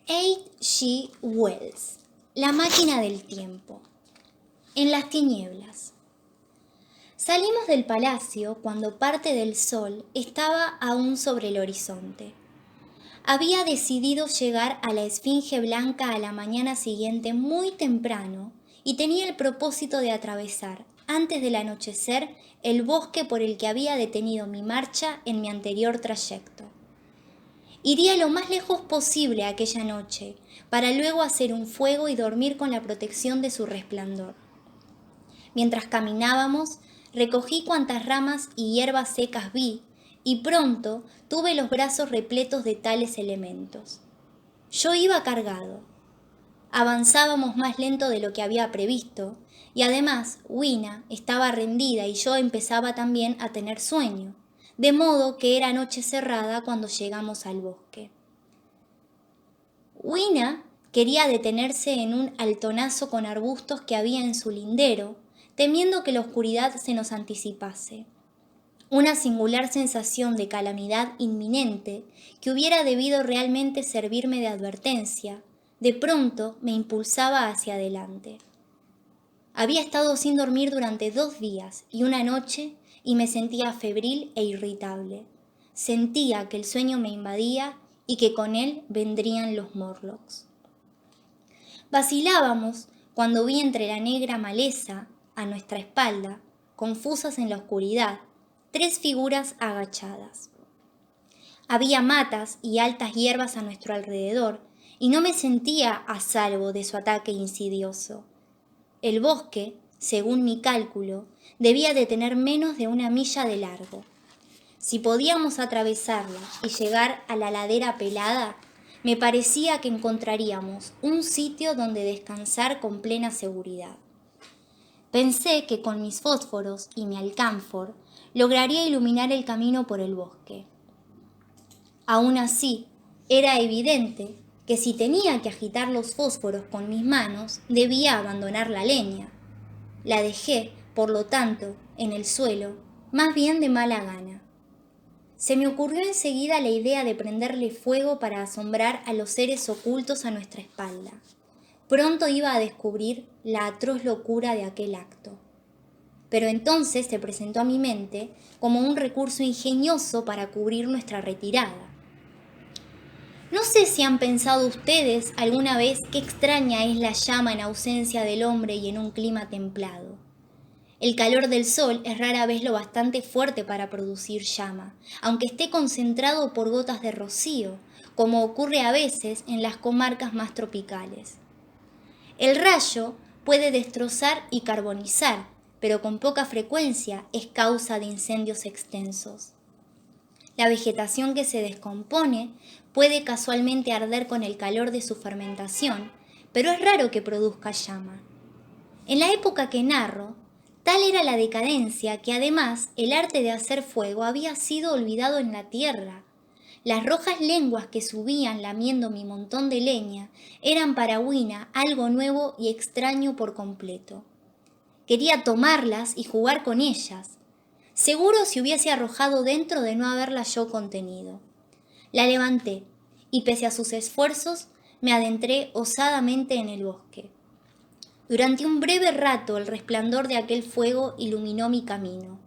H. G. Wells, La máquina del tiempo. En las tinieblas. Salimos del palacio cuando parte del sol estaba aún sobre el horizonte. Había decidido llegar a la Esfinge Blanca a la mañana siguiente muy temprano y tenía el propósito de atravesar, antes del anochecer, el bosque por el que había detenido mi marcha en mi anterior trayecto. Iría lo más lejos posible aquella noche, para luego hacer un fuego y dormir con la protección de su resplandor. Mientras caminábamos, recogí cuantas ramas y hierbas secas vi, y pronto tuve los brazos repletos de tales elementos. Yo iba cargado. Avanzábamos más lento de lo que había previsto, y además Wina estaba rendida y yo empezaba también a tener sueño, de modo que era noche cerrada cuando llegamos al bosque. Wina quería detenerse en un altonazo con arbustos que había en su lindero, temiendo que la oscuridad se nos anticipase. Una singular sensación de calamidad inminente, que hubiera debido realmente servirme de advertencia, de pronto me impulsaba hacia adelante. Había estado sin dormir durante 2 días y una noche y me sentía febril e irritable. Sentía que el sueño me invadía y que con él vendrían los Morlocks. Vacilábamos cuando vi entre la negra maleza, a nuestra espalda, confusas en la oscuridad, 3 figuras agachadas. Había matas y altas hierbas a nuestro alrededor, y no me sentía a salvo de su ataque insidioso. El bosque, según mi cálculo, debía de tener menos de 1 milla de largo. Si podíamos atravesarla y llegar a la ladera pelada, me parecía que encontraríamos un sitio donde descansar con plena seguridad. Pensé que con mis fósforos y mi alcánfor lograría iluminar el camino por el bosque. Aún así, era evidente que si tenía que agitar los fósforos con mis manos, debía abandonar la leña. La dejé, por lo tanto, en el suelo, más bien de mala gana. Se me ocurrió enseguida la idea de prenderle fuego para asombrar a los seres ocultos a nuestra espalda. Pronto iba a descubrir la atroz locura de aquel acto. Pero entonces se presentó a mi mente como un recurso ingenioso para cubrir nuestra retirada. No sé si han pensado ustedes alguna vez qué extraña es la llama en ausencia del hombre y en un clima templado. El calor del sol es rara vez lo bastante fuerte para producir llama, aunque esté concentrado por gotas de rocío, como ocurre a veces en las comarcas más tropicales. El rayo puede destrozar y carbonizar, pero con poca frecuencia es causa de incendios extensos. La vegetación que se descompone puede casualmente arder con el calor de su fermentación, pero es raro que produzca llama. En la época que narro, tal era la decadencia que además el arte de hacer fuego había sido olvidado en la tierra. Las rojas lenguas que subían lamiendo mi montón de leña eran para Wina algo nuevo y extraño por completo. Quería tomarlas y jugar con ellas. Seguro se hubiese arrojado dentro de no haberla yo contenido. La levanté y pese a sus esfuerzos me adentré osadamente en el bosque. Durante un breve rato el resplandor de aquel fuego iluminó mi camino.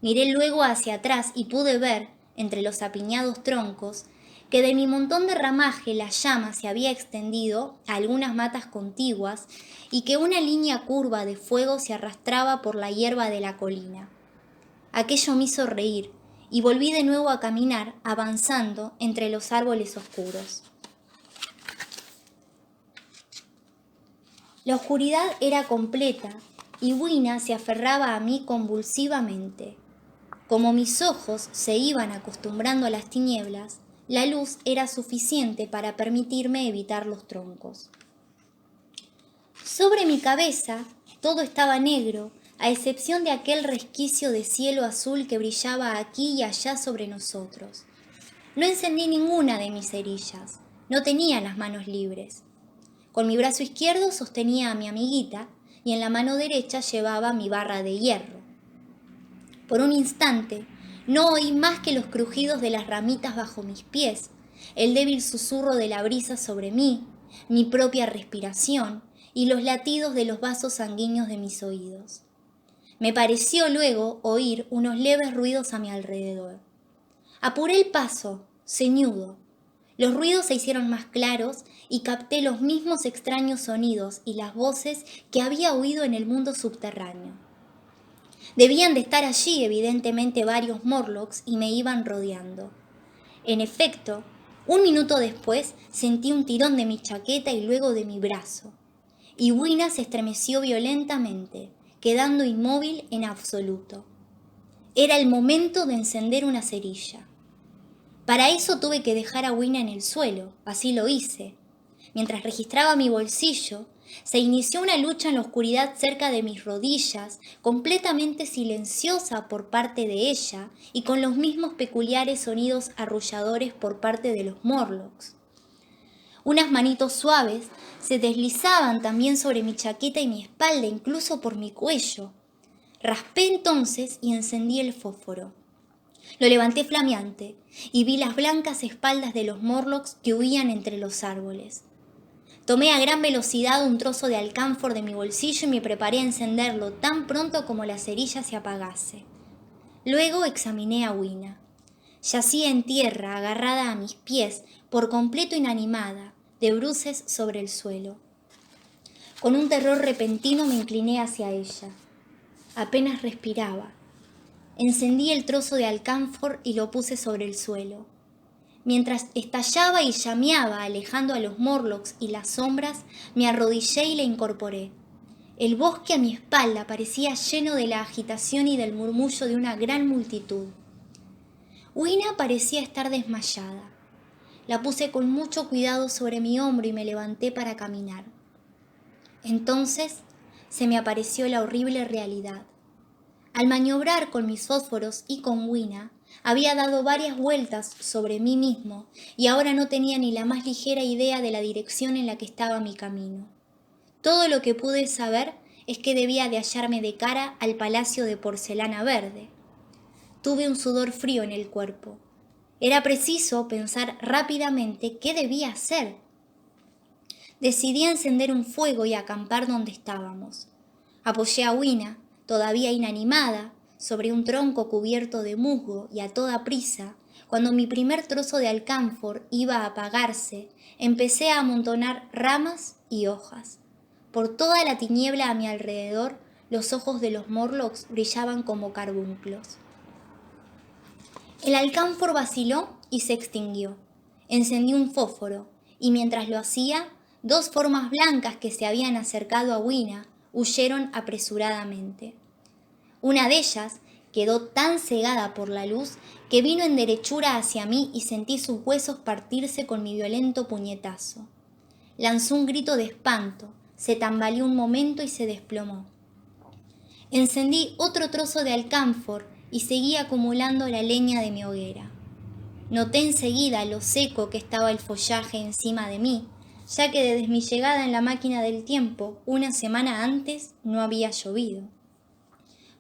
Miré luego hacia atrás y pude ver, entre los apiñados troncos, que de mi montón de ramaje la llama se había extendido a algunas matas contiguas y que una línea curva de fuego se arrastraba por la hierba de la colina. Aquello me hizo reír y volví de nuevo a caminar, avanzando entre los árboles oscuros. La oscuridad era completa y Wina se aferraba a mí convulsivamente. Como mis ojos se iban acostumbrando a las tinieblas, la luz era suficiente para permitirme evitar los troncos. Sobre mi cabeza todo estaba negro, a excepción de aquel resquicio de cielo azul que brillaba aquí y allá sobre nosotros. No encendí ninguna de mis cerillas, no tenía las manos libres. Con mi brazo izquierdo sostenía a mi amiguita y en la mano derecha llevaba mi barra de hierro. Por un instante no oí más que los crujidos de las ramitas bajo mis pies el débil susurro de la brisa sobre mí, mi propia respiración y los latidos de los vasos sanguíneos de mis oídos. Me pareció luego oír unos leves ruidos a mi alrededor. Apuré el paso, ceñudo. Los ruidos se hicieron más claros y capté los mismos extraños sonidos y las voces que había oído en el mundo subterráneo. Debían de estar allí, evidentemente, varios Morlocks y me iban rodeando. En efecto, un minuto después sentí un tirón de mi chaqueta y luego de mi brazo. Y Wina se estremeció violentamente, quedando inmóvil en absoluto. Era el momento de encender una cerilla. Para eso tuve que dejar a Wina en el suelo, así lo hice. Mientras registraba mi bolsillo, se inició una lucha en la oscuridad cerca de mis rodillas, completamente silenciosa por parte de ella y con los mismos peculiares sonidos arrulladores por parte de los Morlocks. Unas manitos suaves se deslizaban también sobre mi chaqueta y mi espalda, incluso por mi cuello. Raspé entonces y encendí el fósforo. Lo levanté flameante y vi las blancas espaldas de los Morlocks que huían entre los árboles. Tomé a gran velocidad un trozo de alcanfor de mi bolsillo y me preparé a encenderlo tan pronto como la cerilla se apagase. Luego examiné a Wina. Yacía en tierra, agarrada a mis pies, por completo inanimada, de bruces sobre el suelo. Con un terror repentino me incliné hacia ella. Apenas respiraba. Encendí el trozo de alcanfor y lo puse sobre el suelo. Mientras estallaba y llameaba, alejando a los Morlocks y las sombras, me arrodillé y la incorporé. El bosque a mi espalda parecía lleno de la agitación y del murmullo de una gran multitud. Wina parecía estar desmayada. La puse con mucho cuidado sobre mi hombro y me levanté para caminar. Entonces se me apareció la horrible realidad. Al maniobrar con mis fósforos y con Wina, había dado varias vueltas sobre mí mismo y ahora no tenía ni la más ligera idea de la dirección en la que estaba mi camino. Todo lo que pude saber es que debía de hallarme de cara al palacio de porcelana verde. Tuve un sudor frío en el cuerpo. Era preciso pensar rápidamente qué debía hacer. Decidí encender un fuego y acampar donde estábamos. Apoyé a Wina, todavía inanimada, sobre un tronco cubierto de musgo y a toda prisa, cuando mi primer trozo de alcanfor iba a apagarse, empecé a amontonar ramas y hojas. Por toda la tiniebla a mi alrededor, los ojos de los Morlocks brillaban como carbunclos. El alcanfor vaciló y se extinguió. Encendí un fósforo, y mientras lo hacía, dos formas blancas que se habían acercado a Wina huyeron apresuradamente. Una de ellas quedó tan cegada por la luz que vino en derechura hacia mí y sentí sus huesos partirse con mi violento puñetazo. Lanzó un grito de espanto, se tambaleó un momento y se desplomó. Encendí otro trozo de alcanfor y seguí acumulando la leña de mi hoguera. Noté enseguida lo seco que estaba el follaje encima de mí, ya que desde mi llegada en la máquina del tiempo, una semana antes, no había llovido.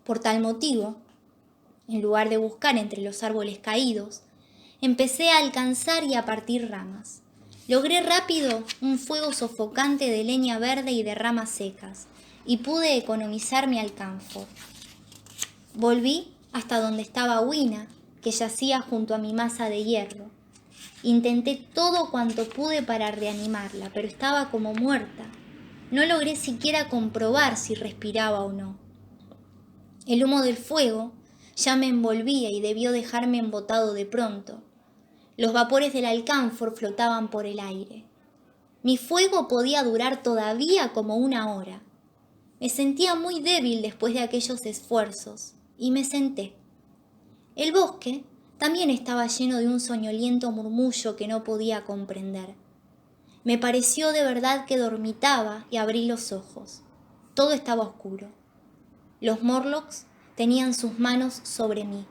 Por tal motivo, en lugar de buscar entre los árboles caídos, empecé a alcanzar y a partir ramas. Logré rápido un fuego sofocante de leña verde y de ramas secas, y pude economizar mi alcanfor. Volví hasta donde estaba Wina, que yacía junto a mi masa de hierro. Intenté todo cuanto pude para reanimarla, pero estaba como muerta. No logré siquiera comprobar si respiraba o no. El humo del fuego ya me envolvía y debió dejarme embotado de pronto. Los vapores del alcanfor flotaban por el aire. Mi fuego podía durar todavía como una hora. Me sentía muy débil después de aquellos esfuerzos, y me senté. El bosque también estaba lleno de un soñoliento murmullo que no podía comprender. Me pareció de verdad que dormitaba y abrí los ojos. Todo estaba oscuro. Los Morlocks tenían sus manos sobre mí.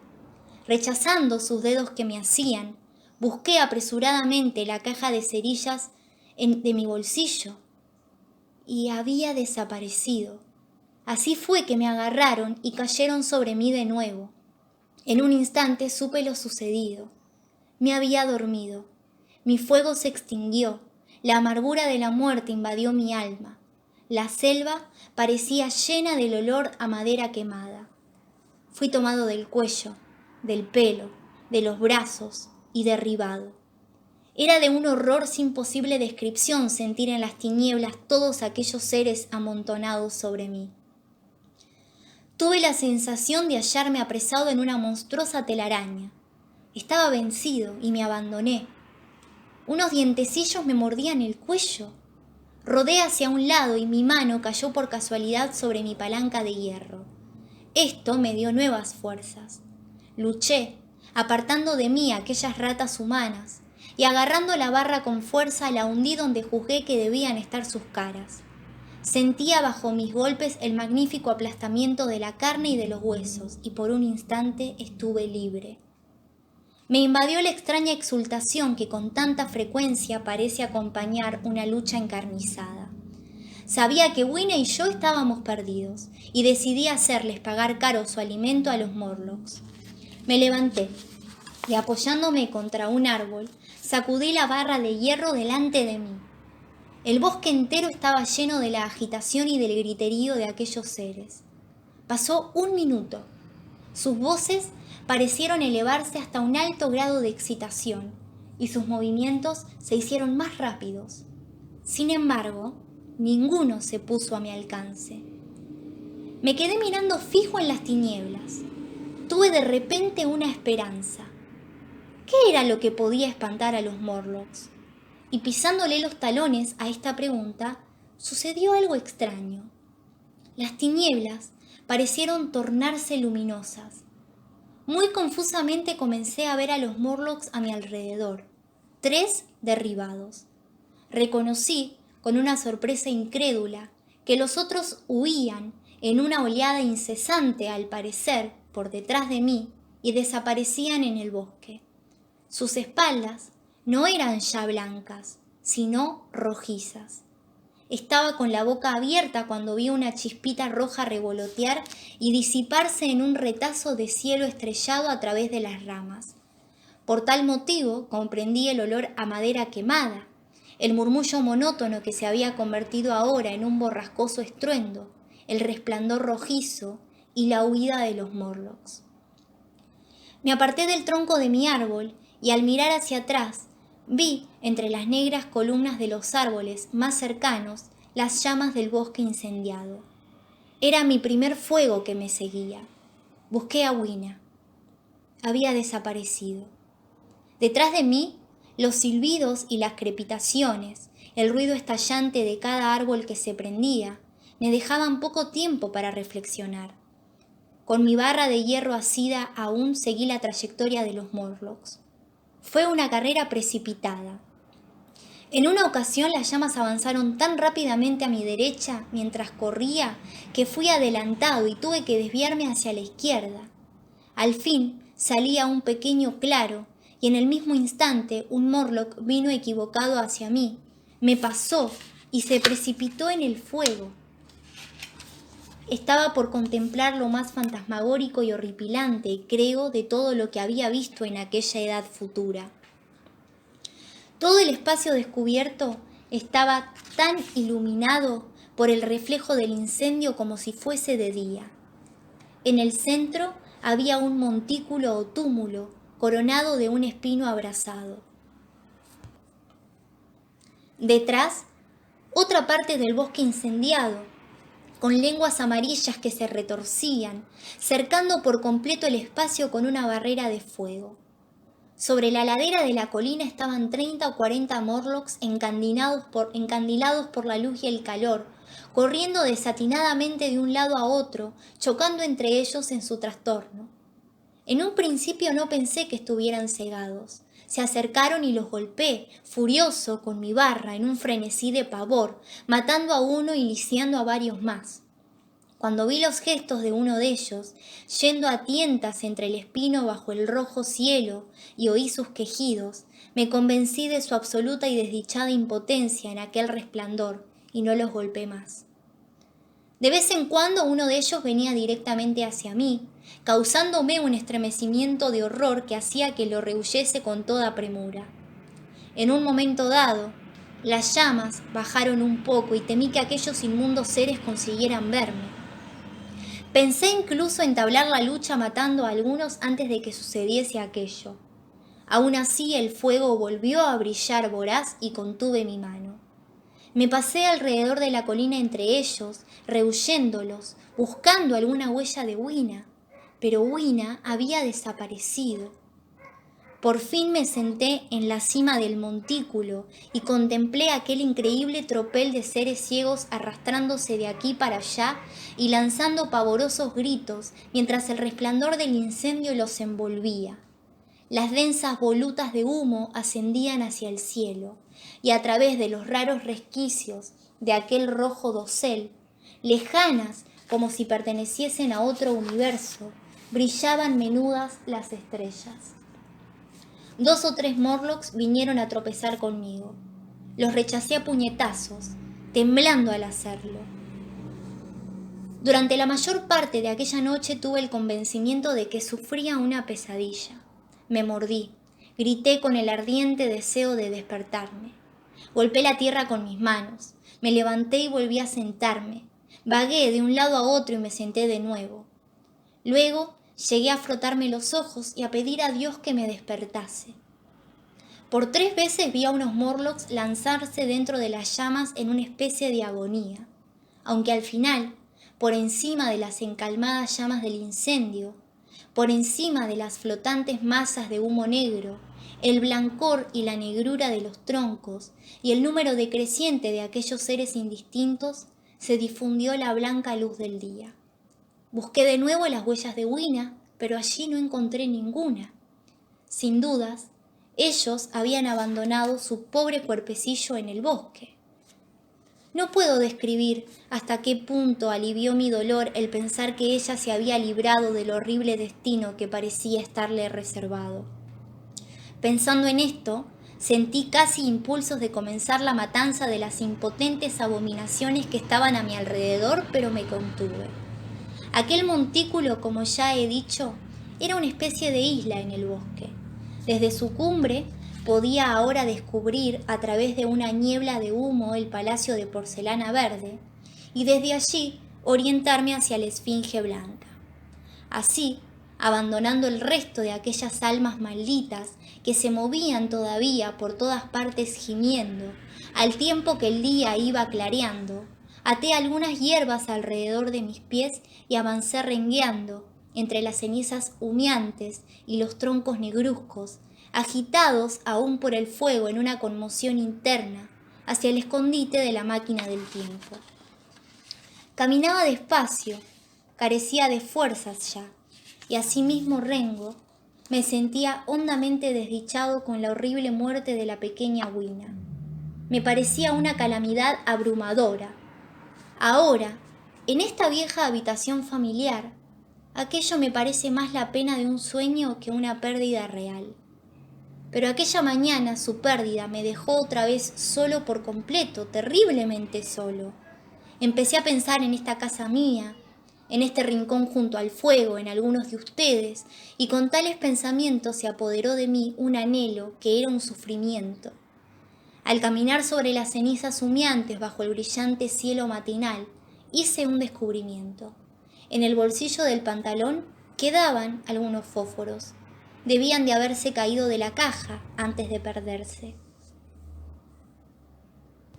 Rechazando sus dedos que me hacían, busqué apresuradamente la caja de cerillas de mi bolsillo y había desaparecido. Así fue que me agarraron y cayeron sobre mí de nuevo. En un instante supe lo sucedido. Me había dormido. Mi fuego se extinguió, la amargura de la muerte invadió mi alma. La selva parecía llena del olor a madera quemada. Fui tomado del cuello, del pelo, de los brazos y derribado. Era de un horror sin posible descripción sentir en las tinieblas todos aquellos seres amontonados sobre mí. Tuve la sensación de hallarme apresado en una monstruosa telaraña. Estaba vencido y me abandoné. Unos dientecillos me mordían el cuello. Rodé hacia un lado y mi mano cayó por casualidad sobre mi palanca de hierro. Esto me dio nuevas fuerzas. Luché, apartando de mí aquellas ratas humanas, y agarrando la barra con fuerza la hundí donde juzgué que debían estar sus caras. Sentía bajo mis golpes el magnífico aplastamiento de la carne y de los huesos, y por un instante estuve libre. Me invadió la extraña exultación que con tanta frecuencia parece acompañar una lucha encarnizada. Sabía que Wina y yo estábamos perdidos, y decidí hacerles pagar caro su alimento a los Morlocks. Me levanté, y apoyándome contra un árbol, sacudí la barra de hierro delante de mí. El bosque entero estaba lleno de la agitación y del griterío de aquellos seres. Pasó un minuto. Sus voces parecieron elevarse hasta un alto grado de excitación, y sus movimientos se hicieron más rápidos. Sin embargo, ninguno se puso a mi alcance. Me quedé mirando fijo en las tinieblas. Tuve de repente una esperanza. ¿Qué era lo que podía espantar a los Morlocks? Y pisándole los talones a esta pregunta, sucedió algo extraño. Las tinieblas parecieron tornarse luminosas. Muy confusamente comencé a ver a los Morlocks a mi alrededor, 3 derribados. Reconocí, con una sorpresa incrédula, que los otros huían en una oleada incesante, al parecer, por detrás de mí, y desaparecían en el bosque. Sus espaldas no eran ya blancas, sino rojizas. Estaba con la boca abierta cuando vi una chispita roja revolotear y disiparse en un retazo de cielo estrellado a través de las ramas. Por tal motivo comprendí el olor a madera quemada, el murmullo monótono que se había convertido ahora en un borrascoso estruendo, el resplandor rojizo y la huida de los Morlocks. Me aparté del tronco de mi árbol y al mirar hacia atrás vi, entre las negras columnas de los árboles más cercanos, las llamas del bosque incendiado. Era mi primer fuego que me seguía. Busqué a Wina. Había desaparecido. Detrás de mí, los silbidos y las crepitaciones, el ruido estallante de cada árbol que se prendía, me dejaban poco tiempo para reflexionar. Con mi barra de hierro asida aún seguí la trayectoria de los Morlocks. Fue una carrera precipitada. En una ocasión las llamas avanzaron tan rápidamente a mi derecha mientras corría que fui adelantado y tuve que desviarme hacia la izquierda. Al fin salí a un pequeño claro y en el mismo instante un Morlock vino equivocado hacia mí, me pasó y se precipitó en el fuego. Estaba por contemplar lo más fantasmagórico y horripilante, creo, de todo lo que había visto en aquella edad futura. Todo el espacio descubierto estaba tan iluminado por el reflejo del incendio como si fuese de día. En el centro había un montículo o túmulo coronado de un espino abrasado. Detrás, otra parte del bosque incendiado, con lenguas amarillas que se retorcían, cercando por completo el espacio con una barrera de fuego. Sobre la ladera de la colina estaban 30 o 40 Morlocks encandilados por la luz y el calor, corriendo desatinadamente de un lado a otro, chocando entre ellos en su trastorno. En un principio no pensé que estuvieran cegados. Se acercaron y los golpeé, furioso, con mi barra, en un frenesí de pavor, matando a uno y lisiando a varios más. Cuando vi los gestos de uno de ellos, yendo a tientas entre el espino bajo el rojo cielo, y oí sus quejidos, me convencí de su absoluta y desdichada impotencia en aquel resplandor, y no los golpeé más. De vez en cuando uno de ellos venía directamente hacia mí, causándome un estremecimiento de horror que hacía que lo rehuyese con toda premura. En un momento dado, las llamas bajaron un poco y temí que aquellos inmundos seres consiguieran verme. Pensé incluso entablar la lucha matando a algunos antes de que sucediese aquello. Aún así, el fuego volvió a brillar voraz y contuve mi mano. Me pasé alrededor de la colina entre ellos, rehuyéndolos, buscando alguna huella de Wina, pero Wina había desaparecido. Por fin me senté en la cima del montículo y contemplé aquel increíble tropel de seres ciegos arrastrándose de aquí para allá y lanzando pavorosos gritos mientras el resplandor del incendio los envolvía. Las densas volutas de humo ascendían hacia el cielo y a través de los raros resquicios de aquel rojo dosel, lejanas como si perteneciesen a otro universo, brillaban menudas las estrellas. 2 o 3 Morlocks vinieron a tropezar conmigo. Los rechacé a puñetazos, temblando al hacerlo. Durante la mayor parte de aquella noche tuve el convencimiento de que sufría una pesadilla. Me mordí, grité con el ardiente deseo de despertarme. Golpeé la tierra con mis manos, me levanté y volví a sentarme. Vagué de un lado a otro y me senté de nuevo. Luego llegué a frotarme los ojos y a pedir a Dios que me despertase. Por 3 veces vi a unos Morlocks lanzarse dentro de las llamas en una especie de agonía, aunque al final, por encima de las encalmadas llamas del incendio, por encima de las flotantes masas de humo negro, el blancor y la negrura de los troncos y el número decreciente de aquellos seres indistintos, se difundió la blanca luz del día. Busqué de nuevo las huellas de Wina, pero allí no encontré ninguna. Sin dudas, ellos habían abandonado su pobre cuerpecillo en el bosque. No puedo describir hasta qué punto alivió mi dolor el pensar que ella se había librado del horrible destino que parecía estarle reservado. Pensando en esto, sentí casi impulsos de comenzar la matanza de las impotentes abominaciones que estaban a mi alrededor, pero me contuve. Aquel montículo, como ya he dicho, era una especie de isla en el bosque. Desde su cumbre podía ahora descubrir a través de una niebla de humo el palacio de porcelana verde y desde allí orientarme hacia la esfinge blanca. Así, abandonando el resto de aquellas almas malditas que se movían todavía por todas partes gimiendo, al tiempo que el día iba clareando, até algunas hierbas alrededor de mis pies y avancé rengueando entre las cenizas humeantes y los troncos negruzcos, agitados aún por el fuego en una conmoción interna, hacia el escondite de la máquina del tiempo. Caminaba despacio, carecía de fuerzas ya, y asimismo rengo, me sentía hondamente desdichado con la horrible muerte de la pequeña Wina. Me parecía una calamidad abrumadora. Ahora, en esta vieja habitación familiar, aquello me parece más la pena de un sueño que una pérdida real. Pero aquella mañana su pérdida me dejó otra vez solo por completo, terriblemente solo. Empecé a pensar en esta casa mía, en este rincón junto al fuego, en algunos de ustedes, y con tales pensamientos se apoderó de mí un anhelo que era un sufrimiento. Al caminar sobre las cenizas humeantes bajo el brillante cielo matinal, hice un descubrimiento. En el bolsillo del pantalón quedaban algunos fósforos. Debían de haberse caído de la caja antes de perderse.